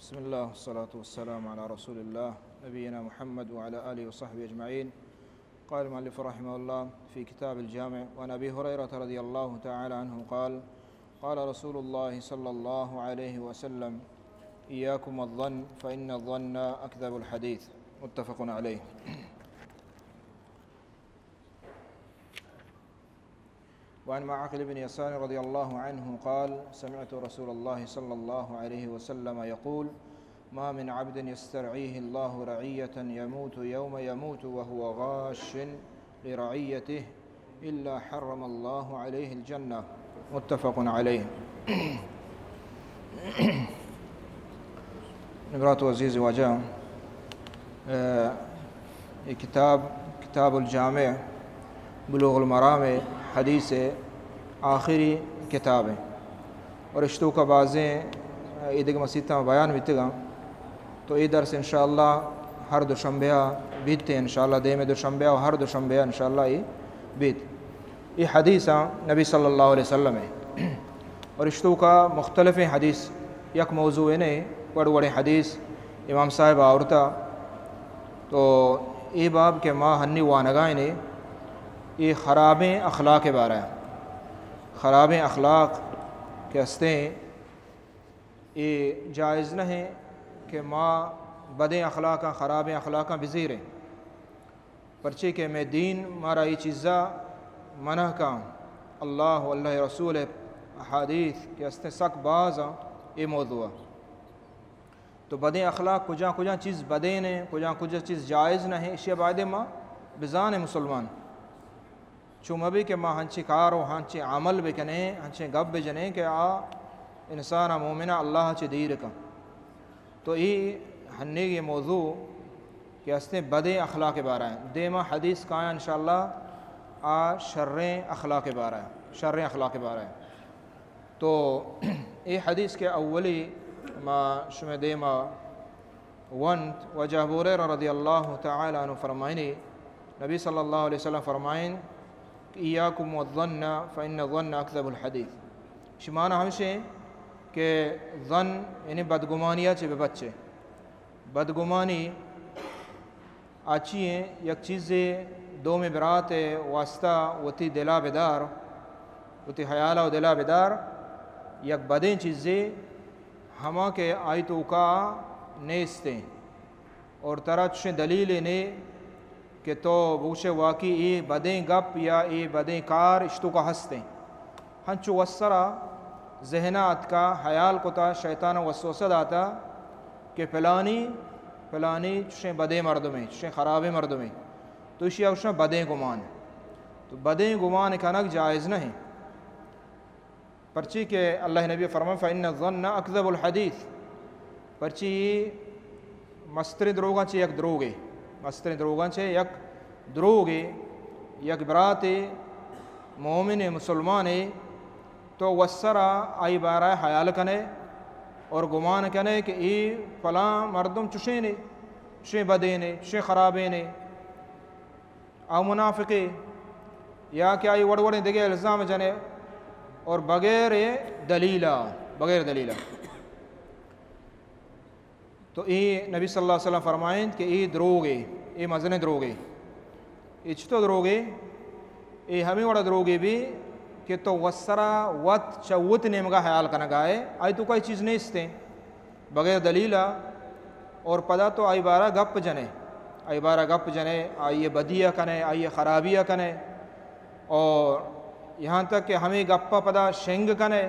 بسم الله والصلاة والسلام على رسول الله نبينا محمد وعلى آله وصحبه أجمعين. قال المؤلف رحمه الله في كتاب الجامع: وعن أبي هريرة رضي الله تعالى عنه قال: قال رسول الله صلى الله عليه وسلم: إياكم الظن فإن الظن أكذب الحديث. متفق عليه. وعن معقل بن يسار رضي الله عنه قال: سمعت رسول الله صلى الله عليه وسلم يقول: ما من عبد يسترعيه الله رعية يموت يوم يموت وهو غاش لرعيته إلا حرم الله عليه الجنة. متفق عليه. نبرات عزیز واجہ یہ کتاب الجامع بلوغ المرام حدیث آخری کتاب ہے اور اشتو کا بازیں عید مسیطہ میں بیان بیتے گا تو یہ درس انشاءاللہ ہر دوشنبہ بیتتے ہیں انشاءاللہ دے میں دوشنبہ اور ہر دوشنبہ انشاءاللہ یہ بیت یہ حدیث نبی صلی اللہ علیہ وسلم ہے اور اشتو کا مختلف حدیث یک موضوع ہے نہیں بڑے بڑے حدیث امام صاحب آورتا تو یہ باب کے ماں ہنی وانگائیں نے یہ خراب اخلاق کے بارے ہیں. خراب اخلاق کے ہستے یہ جائز نہ ہے کہ ماں بدیں اخلاق خراب اخلاق بزیر ہیں پرچے کہ میں دین مارا یہ چیزا منع کا اللہ اللہ رسول احادیث کے ہستے سک باز یہ موضوع تو بدیں اخلاق کجا چیز بدیں نے کجا چیز جائز نہ ہے اشیاء بعد ماں بزان مسلمان چومبی کہ ماں ہنچی کار و ہنچی عمل بکنے ہنچی گب بجنے کہ انسان مومنہ اللہ چی دیر کا تو یہ ہننے یہ موضوع کہ ہستے بدے اخلاق کے بارے ہیں دیما حدیث کا انشاءاللہ شر اخلاق کے بارے ہیں تو یہ حدیث کے اولی ما شمع دیما ونت وجہ ابو ہریرہ رضی اللہ تعالی عنہ فرمائنی نبی صلی اللہ علیہ وسلم فرمائن ایاکم والظن فإن الظن اکذب الحدیث شمانا ہمشے کہ ظن یعنی بدگمانیہ چے بے بچے بدگمانی آچی ہیں یک چیزیں دو میں برات واسطہ وتی دلا بیدار وتی حیالہ و دلا بیدار یک بدیں چیزیں ہما کے آیتوں کا نیستیں اور طرح چشیں دلیل نے کہ تو بوشے واقعی ای بدیں گپ یا ای بدیں کار اشتو کا ہستیں ہنچو وسرا ذہنات کا حیال کو تا شیطان وسوسہ داتا کہ پلانی چشیں بدیں مردمیں چشیں خراب مردمیں تو اشیاء اشیاء بدیں گمان تو بدیں گمان کنک جائز نہیں پرچی کہ اللہ نبی فرمان فإن الظن اکذب الحدیث پرچی مستر دروگاں چے یک دروگے مستر دروگاں چے یک دروگے یک برات مومن مسلمان تو وسرا آئی بارہ حیال کنے اور گمان کنے کہ ای فلاں مردم چشیں نے چشیں بدے نے چشیں خرابے نے آ منافقے یا کہ آئی وڑوڑیں دگے الزام جنے اور بغیر دلیلہ تو ای نبی صلی اللہ علیہ وسلم فرمائیں کہ ای دروگے ای مزن دروگے ای چھتو دروگے ای ہمیں وڑا دروگے بھی کہ تو وسرا وط چوت نمگا حیال کا نگائے آئی تو کوئی چیز نہیں استیں بغیر دلیلہ اور پدا تو آئی بارہ گپ جنے آئی بدیہ کنے آئی خرابیہ کنے اور یہاں تک کہ ہمیں گپا پدا شنگ کنے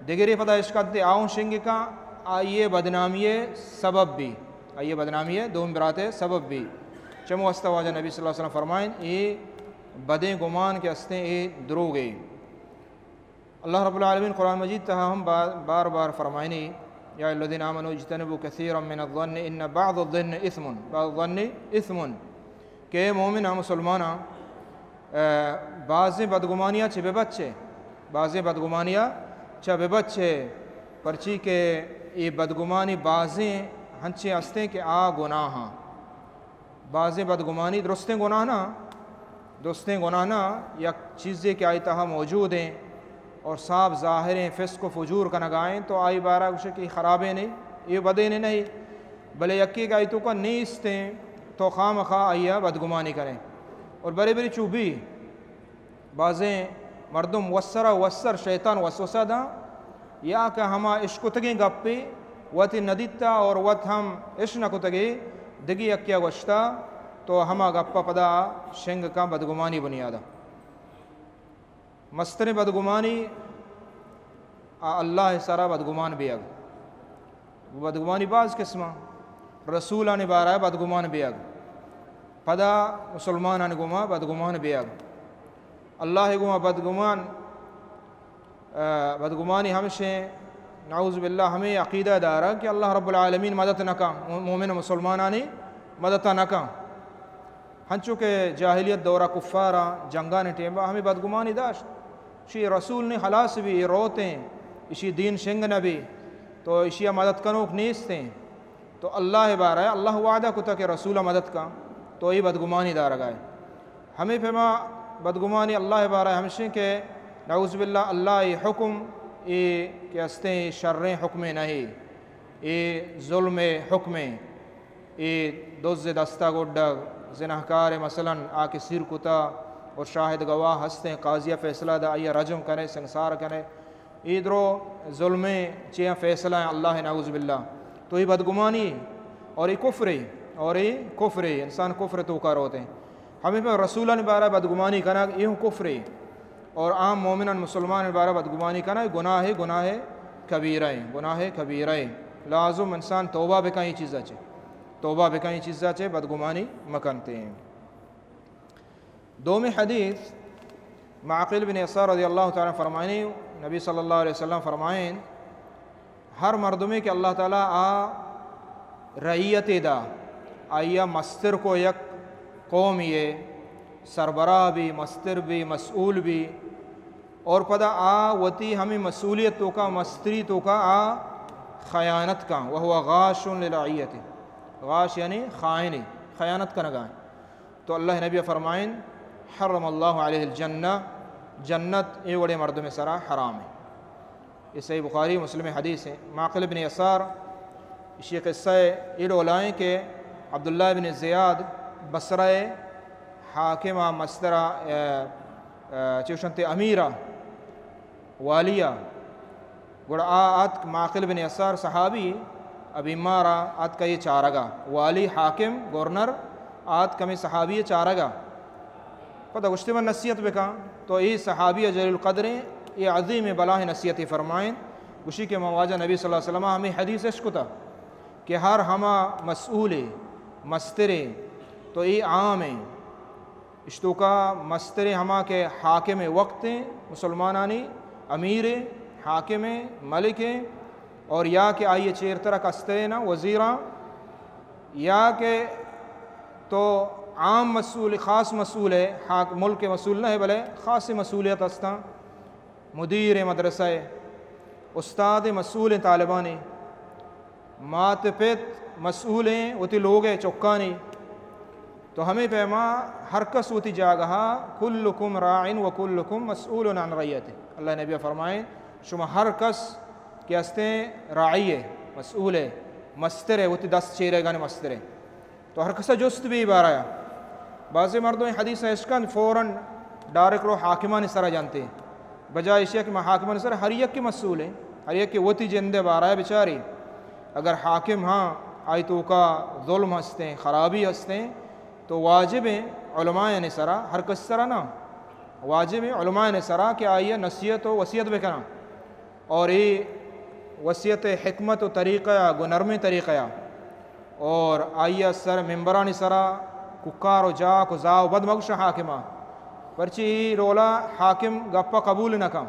دگری پدا اشکت دے آؤں شنگ کا آئیے بدنامی سبب بھی دوم براتے سبب بھی چمو استواجہ نبی صلی اللہ علیہ وسلم فرمائیں یہ بدیں گمان کے ہستے یہ دروگے. اللہ رب العالمین قرآن مجید تہا ہم بار بار فرمائنی یا الذین آمنوا اجتنبوا کثیرا من الظن ان بعض الظن اثم کہ مومنہ مسلمانہ بعض بدگمانیاں چھ بے بچے پرچی کہ یہ بدگمانی بعضیں ہنچے ہستے کہ گناہاں بعضیں بدگمانی درستیں گناہ نا یک چیزیں کہ آئی تہا موجود ہیں اور صاحب ظاہر ہیں فسق و فجور کا نگائیں تو آئی بارہ کچھ کہ خرابیں نہیں یہ بدے نے نہیں بلے یکی کا تو کا نیستیں تو خام خواہ آئیا بدگمانی کریں اور بڑی بڑی چوبی بعضیں مردم وسر شیطان وسوسہ دا یا کہ ہما عشقتگیں گپی وت ندیتا اور وت ہم عشق نکتگی دگی یکیا وشتا تو ہما گپا پدا شنگ کا بدگمانی بنیادا مستر بدگمانی اللہ سارا بدگمان بیگ بدگمانی بعض قسمہ رسولان بارہ بدگمان بیگ پدا مسلمانان گما بدگمان بیگ اللہ گما بدگمانی ہمشہ نعوذ باللہ ہمیں عقیدہ دارا کہ اللہ رب العالمین مدد نکا مومن مسلمانانی مدد نکا ہنچو کہ جاہلیت دورہ کفارہ جنگان ٹیمبا ہمیں بدگمانی داشت شی رسول نے خلاص بھی روتیں اسی دین شنگ نبی تو اشیا مدد کنوک نیستیں تو اللہ بارہ اللہ وعدہ کتا کہ رسول مدد کا تو یہ بدگمانی دار گائے ہمیں پھما بدگمانی اللہ بارہ ہمشہ کہ نعوذ باللہ اللہ یہ حکم یہ کہ استے شریں حکم نہیں یہ ظلم حکم یہ دوز دستہ گڈا زنہکار مثلا آکے سیر کتا اور شاہد گواہ ہستے قاضیہ فیصلہ دا آئیہ رجم کرے سنگسار کرے ایدرو ظلم چیاں فیصلہ ہیں اللہ نعوذ باللہ تو یہ بدگمانی اور یہ کفر انسان کفر تو کر ہوتے ہیں ہمیں پہ رسولان بارہ بدگمانی کرنا یہ کفر اور عام مومنان مسلمان بارہ بدگمانی کرنا گناہ کبیرہ لازم انسان توبہ بکائیں چیزہ چے بدگمانی مکنتے ہیں دومی حدیث معقل بن یسار رضی اللہ تعالیٰ فرمائیں نبی صلی اللہ علیہ وسلم فرمائیں ہر مردمی کہ اللہ تعالیٰ رعیت دا آیا مستر کو یک قوم یہ سربراہ بھی مستر بھی مسئول بھی اور پدا وتی ہمیں مسئولیت تو کا مستری تو کا خیانت کا وہو غاش للعیت غاش یعنی خیانت کا نگائیں تو اللہ نبی فرمائیں حرم اللہ علیہ الجنہ جنت یہ بڑے مردوں میں سرا حرام ہے یہ صحیح بخاری مسلم حدیث ہے معقل بن یسار اسی قصہ ایڈو لائیں کہ عبداللہ بن زیاد بصرہ حاکمہ مسترہ چوشنت امیرہ والیہ گوڑا آت معقل بن یسار صحابی ابھی مارا آت کا یہ چارگا والی حاکم گورنر آت کمی صحابی چارگا پتہ گشتے میں نصیحت بکا تو یہ صحابی جلیل القدر یہ عظیم بلاہ نصیحتی فرمائیں گوشی کے مواجہ نبی صلی اللہ علیہ وسلم ہمیں حدیث اشکتا کہ ہر ہما مسئول مسترے تو یہ عام ہیں اشتو کا مسترے ہما کے حاکم وقت ہیں مسلمانانی امیر حاکم ملک ہیں اور یا کہ آئیے چیر طرح کستینا وزیرہ یا کہ تو عام مسئول خاص مسئول ہے ملک مسئول نہ ہے بلے خاص مسئولیت استا مدیر مدرسہ استاد مسئول طالبانی مات پیت مسئول ہیں وتی لوگ چکانی تو ہمیں پیما ہر کس وتی جاگہا کلکم راعن و کلکم مسئول عن رعیت اللہ نبی فرمائیں شما ہر کس کہ استے راعی ہے مسئول ہے مستر ہے وتی 10 چیرے گانے مستر ہے تو ہر کسا جست بھی بارا بعض مردوں حدیث اشکان فوراً ڈائریکٹ رو حاکمان سرا جانتے ہیں بجائے اشیاء کہ حاکمان سرا ہر یک کے مسئول ہیں ہر یک کے وتی جندے بارا بچاری اگر حاکم ہاں آئی تو کا ظلم ہستے ہیں خرابی ہستے ہیں تو واجب ہیں علماء نے سرا ہر کس سرا نا واجب ہیں علماء نے سرا کہ آئیے نصیحت و وصیت بکنا اور یہ وصیت حکمت و طریقہ گنرم طریقہ اور آئیے سر ممبرانی سرا ککار و جاک و زاو بد مگش حاکمہ پرچی رولا حاکم گپا قبول نہ کم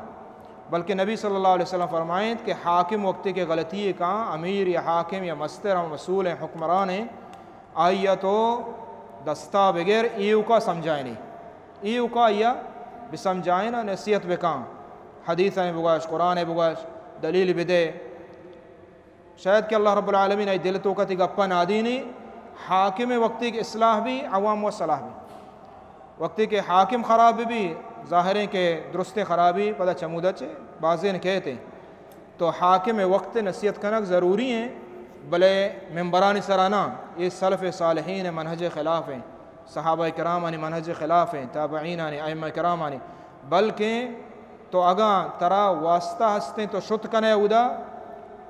بلکہ نبی صلی اللہ علیہ وسلم فرمائیں کہ حاکم وقتی کے غلطی کا امیر یا حاکم یا مستر یا مسئول ہیں حکمران ہیں آئیہ تو دستا بغیر ایو کا سمجھائیں نہیں ایو کا آئیہ بسمجھائیں نا نصیحت بکاں حدیث ہیں بگاش قرآن بگاش دلیل بدے شاید کہ اللہ رب العالمین ای دل تو کتی گپا نادینی حاکم وقتی کے اصلاح بھی عوام و صلاح بھی وقتی کے حاکم خراب بھی ظاہریں کہ درست خرابی پتہ چمودہ چے بعضین کہتے تو حاکم وقت نصیحت کنک ضروری ہیں بلے ممبران سرانا یہ سلف صالحین منہج خلاف ہیں، صحابہ کرامانی منہج خلاف ہیں، تابعینانی ائمہ کرامانی، بلکہ تو اگاں ترا واسطہ ہستے تو شت کنے اودا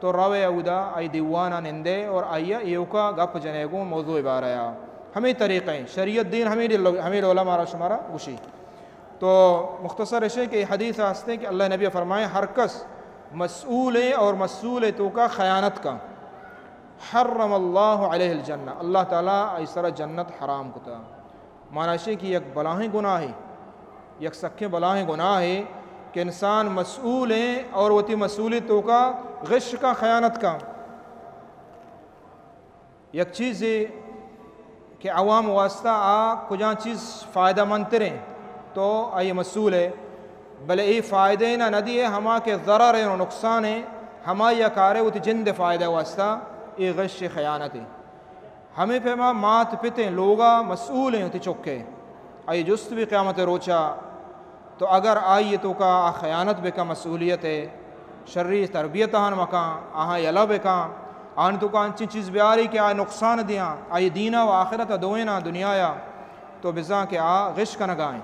تو روے اودا ای دیوانا نندے اور آئیا ایوکا گپ جنے گو موضوع باریا ہمیں طریقے ہیں شریعت دین ہمیں علماء را شمارا گوشی۔ تو مختصر ہے کہ حدیث ہستے کہ اللہ نبی فرمائے ہر کس مسئول ہے اور مسئول ہے تو کا خیانت کا حرم اللہ علیہ الجنہ، اللہ تعالیٰ ایسر جنت حرام کتا، معنی ہے کہ یک بلاہیں گناہ ہے، یک سکھے بلاہیں گناہ ہے کہ انسان مسئول ہے اور وہ تی مسئولیت تو کا غش کا خیانت کا۔ یک چیز ہے کہ عوام واسطہ کجا چیز فائدہ مند تریں تو آئی مسئول ہے، بلے ای فائدے نہ ندی ہے ہما کے ضرر ہے اور نقصان ہے، ہما یا کارے وہ تی جند فائدہ واسطہ ای غش خیانت ہے۔ ہمیں پیما مات پتے لوگا مسئول ہیں تی چکے آئی جست بھی قیامت روچا، تو اگر آئیے تو کا خیانت بکا مسئولیت ہے، شرعی تربیت آن مکان آہاں یلا بکا آن تو کا انچی چیز بیاری کہ آئی نقصان دیاں آئی دینہ و آخرت دوئینا دنیایا تو بزاں کہ غش کا نگائیں۔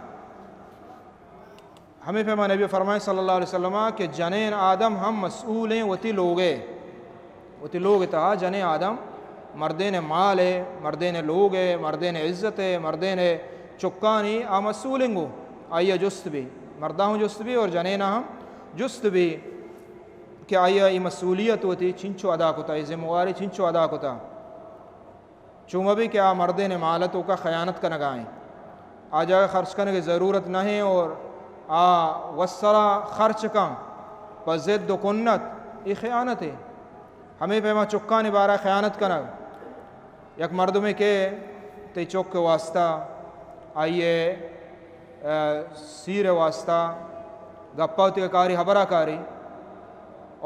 ہمیں پیما نبی فرمائے صلی اللہ علیہ وسلم کہ جنین آدم ہم مسئول ہیں وتی لوگ تا جنین آدم مردین مال ہے، مردین لوگ ہے، مردین عزت ہے، مردین چکانی مسئول ہیں گو آئیے جست بھی مردہ ہوں جست بھی اور جنینہ ہم جست بھی کہ آئیے ای مسئولیت ہوتی چنچو ادا کتا، ای ذمہ چنچو ادا کتا، چونہ بھی کہ مردین مالتوں کا خیانت کا نگائیں، جگہ خرچ کرنے کی ضرورت نہ ہے اور وسرا خرچ کا پزد و کنت یہ خیانت ہے۔ ہمیں پیما چکان بارہ خیانت کا نگ یک مرد میں کہ تی چک کے واسطہ آئیے سیر واسطہ گپا تی کاری حبرہ کاری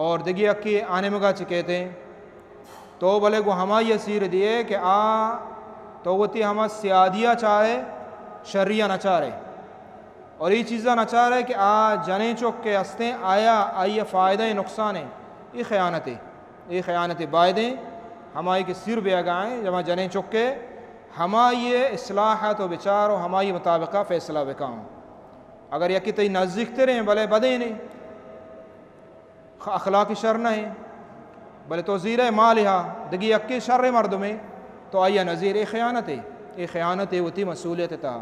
اور دگی اکی آنے مگا چکے تھے تو بلے گو ہما یہ سیر دیے کہ تو وہ تی ہما سیادیہ چاہے شریعہ نہ چاہے اور یہ چیزیں نہ چاہ رہے کہ جنے چک کے ہستے آئیے فائدہ نقصان ہے، یہ خیانت ہے، یہ خیانت بائدیں ہمائی کے سر بے اگائیں جب جنے چک کے ہمائی اصلاحات و بچار و ہمائی مطابقہ فیصلہ بکاؤں، اگر یکی تی نزدیک تریں بلے بدیں نہیں اخلاقی شر نہ ہے بلے تو زیر مالہا دگی یکی شر مرد میں تو آئیے نظیر یہ خیانت ہے وہ تی مسئولیت تا۔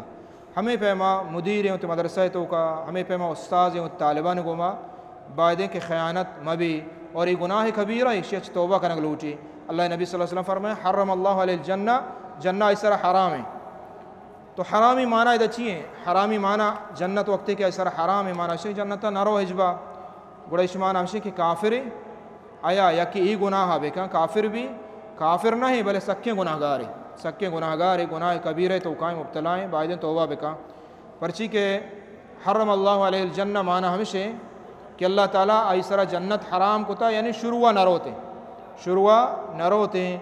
ہمیں پیما مدیر ہیں مدرسہ تو کا ہمیں پیما استاذ ہیں طالبان گوما بائدیں کہ خیانت مبی اور یہ گناہ کبیرہ ہے، شیخ توبہ کنگ لوٹی۔ اللہ نبی صلی اللہ علیہ وسلم فرمائے حرم اللہ علیہ الجنہ، جنہ اس طرح حرام ہے، تو حرامی معنی ادھا چیئے حرامی معنی جنت وقت کہ اس طرح حرامی معنی شیخ جنتا نرو حجبہ گوڑا اشمان ہمشی کہ کافر ہے آیا یا کہ ای گناہ بکا کافر بھی کافر نہ ہے بلے سکے گناہ گار گناہ کبیرہ تو قائم مبتلا ہیں بعد توبہ بکا پرچی کہ حرم اللہ علیہ الجنہ معنی ہمشہ کہ اللہ تعالیٰ ایسرا جنت حرام کتا یعنی شروع نہ روتے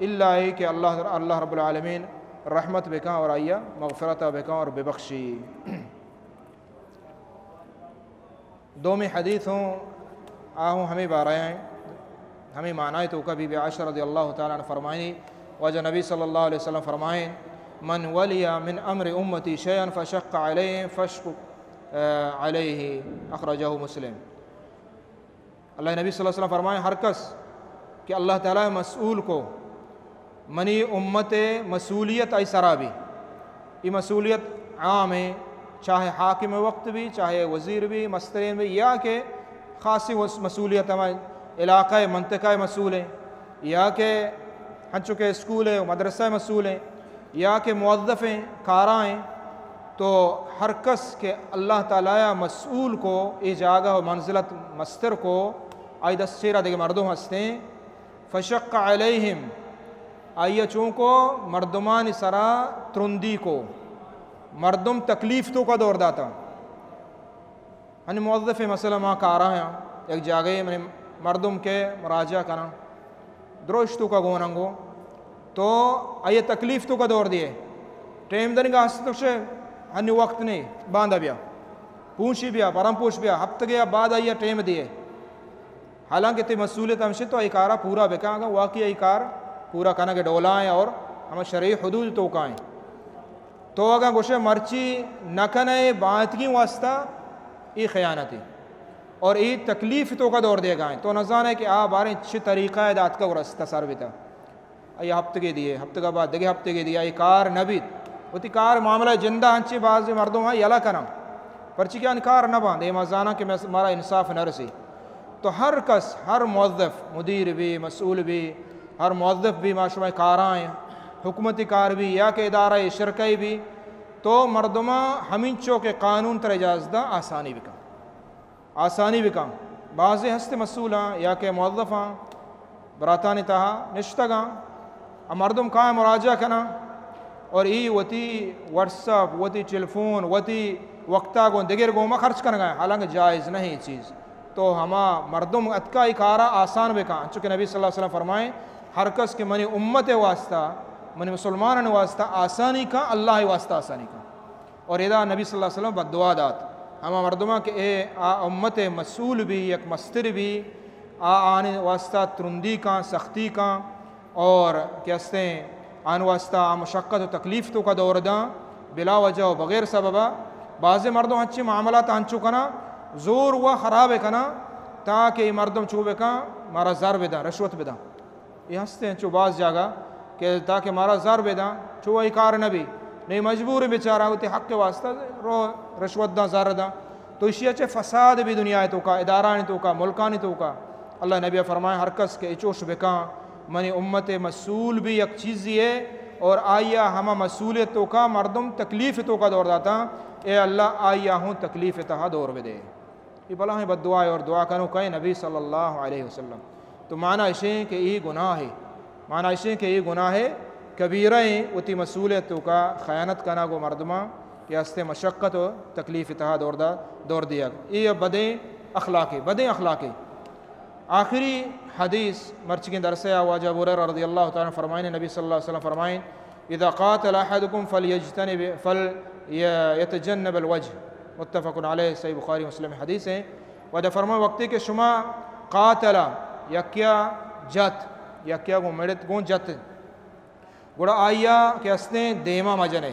اللہ ہے کہ اللہ رب العالمین رحمت بکا اور آئیہ مغفرت بکا اور ببخشی۔ دو میں حدیث ہوں ہمیں بارائیں ہمیں معنی تو کبھی بھی عائشہ رضی اللہ تعالیٰ نے فرمائیں وجہ نبی صلی اللہ علیہ وسلم فرمائیں من ولی من امر امتی شیئا فشق علیہ فشق علیہ اخرجہ مسلم۔ اللہ نبی صلی اللہ علیہ وسلم فرمائیں ہر کس کہ اللہ تعالیٰ مسئول کو منی امت مسئولیت ایسرا بھی یہ مسئولیت عام ہے، چاہے حاکم وقت بھی چاہے وزیر بھی مسترین بھی یا کہ خاصی مسئولیت ہمارے علاقہ منطقہ مسئول ہیں یا کہ ہنچو کے اسکول ہے مدرسہ مسئول ہیں یا کہ موظف ہیں کاراں ہیں، تو ہر کس کے اللہ تعالیٰ مسئول کو ای جاگہ و منزلت مستر کو آئی دس چیرہ دیکھ مردم ہستے ہیں فشق علیہم آئیے چونکو مردمان سرا ترندی کو مردم تکلیف تو کا دور داتا ہنی موظف مثلا ماں کاراں ہیں ایک جاگہ میں مردم کے مراجعہ کرنا دروشتو کا گوننگو تو آئیے تکلیف تو کا دور دیے ٹیم دن کا ہستے سے ہنی وقت نہیں باندھا بیا پونچی بیا پرم پوش بیا ہفت گیا بعد آئیے ٹیم دیے حالانکہ تی مسئولیت ہمشہ تو ای کارا پورا بکا گا واقعی ای کار پورا کنا کے ڈولائیں اور ہمیں شرعی حدود توکائیں تو اگر گوشے مرچی نکنے بانتگی واسطہ ای خیانتی اور ای تکلیف تو کا دور دے گائیں تو نظان ہے کہ باریں چھ طریقہ دات کا ورستہ سر بیتا ای ہفتے کے دیئے ہفتے کا بعد دگے ہفتے کے دیئے ای کار نبیت ہوتی کار معاملہ جندہ ہنچی بعض مردوں ہیں یلا کرم پرچی کیا انکار نہ باندھ اے مزانہ کہ ہمارا انصاف نہ رسی تو ہر کس ہر موظف مدیر بھی مسئول بھی ہر موظف بھی معاشرہ کارائیں حکومتی کار بھی یا کہ ادارہ شرکئی بھی تو مردمہ ہمینچوں کے قانون تر اجازدہ آسانی بکا بعض ہستے مسئولاں یا کہ موظفاں براتانی تہا نشتگاں مردم کہاں مراجعہ کنا اور ای وتی واٹس اپ وتی ٹیلیفون وتی وقتہ کو دگر گوما خرچ کرنا گئے حالانکہ جائز نہیں چیز تو ہما مردم اتکا ای کارا آسان بکا چونکہ نبی صلی اللہ علیہ وسلم فرمائیں ہر کس کے منی امت واسطہ منی مسلمان واسطہ آسانی کا اللہ واسطہ آسانی کا اور ادا نبی صلی اللہ علیہ وسلم بدعا دات ہما مردمہ کہ اے امت مسئول بھی یک مستر بھی آنے واسطہ ترندی کا سختی کا اور کہستے ہیں آن واسطہ مشقت و تکلیف تو کا دور داں بلا وجہ و بغیر سببہ بعض مردوں اچھی معاملات ہنچو کنا زور و خراب کنا تاکہ مردم چوبے کا مارا زار بدا رشوت بدا یہ ہنستے ہیں چو بعض جاگا کہ تاکہ مارا زار بدا چو ای کار نبی نہیں مجبور بیچارہ ہوتے حق کے واسطہ رو رشوت دا زار دا تو اسی اچھے فساد بھی دنیا تو کا ادارانی تو کا ملکانی تو کا اللہ نبی فرمائے ہر کس کے اچوش بکا منی امت مسئول بھی یک چیزی ہے اور آیا ہما مسئولیت تو کا مردم تکلیف تو کا دور داتا اے اللہ آیا ہوں تکلیف تہا دور بدے یہ بلا ہیں بد دعا اور دعا کنو کہیں نبی صلی اللہ علیہ وسلم تو معنی اشیں کہ یہ گناہ ہے معنی اشیں کہ یہ گناہ ہے کبیریں اتی مسئولیت تو کا خیانت کنا گو مردمہ کہ ہستے مشقت و تکلیف تہا دور دیا یہ بدیں اخلاقی آخری حدیث مرچکی درسے آواجہ ابو ہریرہ رضی اللہ تعالیٰ فرمائیں نبی صلی اللہ علیہ وسلم فرمائیں اذا قاتل احدکم فلیتجنب الوجہ متفق علیہ صحیح بخاری مسلم حدیث ہیں وجہ فرمائیں وقتی کہ شما قاتل یکیا جت یکیا گو میڑت گون جت گوڑا آئیا کہ اسنے دیما مجنے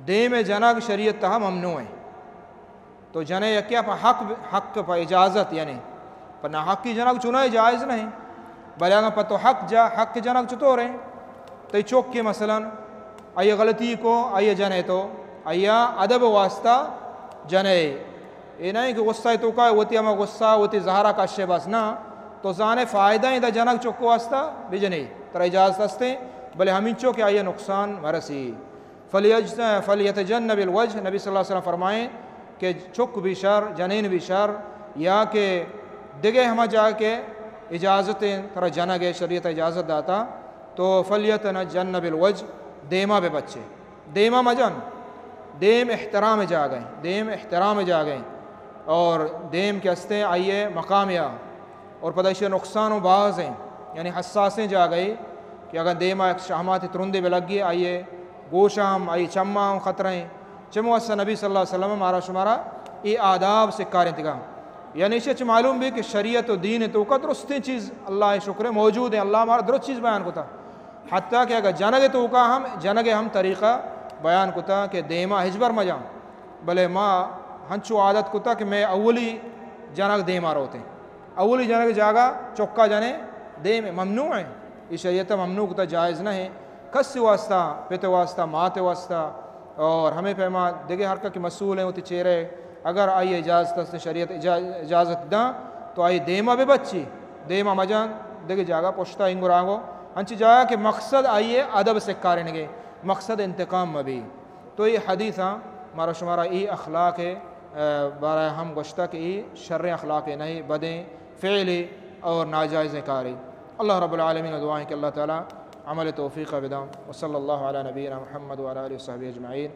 دیم جنگ شریعت تہا ممنوع ہے تو جنے یکیا پا حق پا اجازت یعنی پر نہ حق کی جنگ چنائے جائز نہیں بلے اگر پتہ حق کی جنگ چطور ہیں تو چوک کے مثلا آئیے غلطی کو آئیے جنے تو آئیے ادب واسطہ جنے یہ نہیں کہ غصہ تو کا ہوتی ہمیں غصہ ہوتی زہرہ کا شے بس نہ تو زانے فائدہ ہی دا جنگ چوک کو واسطہ بھی جنے تر اجازت ہستے بلے ہمیں چوک آئیے نقصان مرسی فلیتجنب الوجہ نبی صلی اللہ علیہ وسلم فرمائیں کہ چک بھی شر جنین بھی شر یا کہ دگے ہمیں جا کے اجازتیں ترہ جنگ شریعت اجازت داتا تو فلیتجنب الوجہ دیما بے بچے دیما مجن دیم احترام جا گئیں اور دیم کے ہستے آئیے مقامیا اور پدائش نقصان و باز ہیں یعنی حساسیں جا گئی کہ اگر دیما ایک شہماتی ترندے بے لگ گئی آئیے گوشام آئی چمام خطریں چمو اسا نبی صلی اللہ علیہ وسلم مارا شمارا ای آداب سے کار انتگاہ یعنی اسے معلوم بھی کہ شریعت و دین تو کا درستی چیز اللہ شکر موجود ہے اللہ ہمارا درست چیز بیان کتا حتیٰ کہ اگر جنگ تو کا ہم طریقہ بیان کتا کہ دیما ہجبر مجام بلے ماں ہنچو عادت کتا کہ میں اولی جنگ دیما روتے اولی جنگ جاگا چکا جانے دیم ممنوع ہے یہ شریعت ممنوع کتا جائز نہ ہے کس واسطہ پت واسطہ مات واسطہ اور ہمیں پیما دیکھے ہر کا کہ مسئول ہیں ہوتی چہرے اگر آئیے اجازت شریعت اجازت داں تو آئی دیما بے بچی دیما مجان دیکھے جاگا پوشتا انگو رانگو ہنچی جاگا کہ مقصد آئیے ادب سے کارنگے مقصد انتقام مبی تو یہ حدیث ہمارا شمارا ای اخلاق ہے بارہ ہم گوشتا کہ ای شر اخلاق نہیں بدیں فعلی اور ناجائز کاری اللہ رب العالمین دعائیں کہ اللہ تعالی عمل توفیق بدام وصلی اللہ علی نبینا محمد وعلی آلہ وصحبہ اجمعین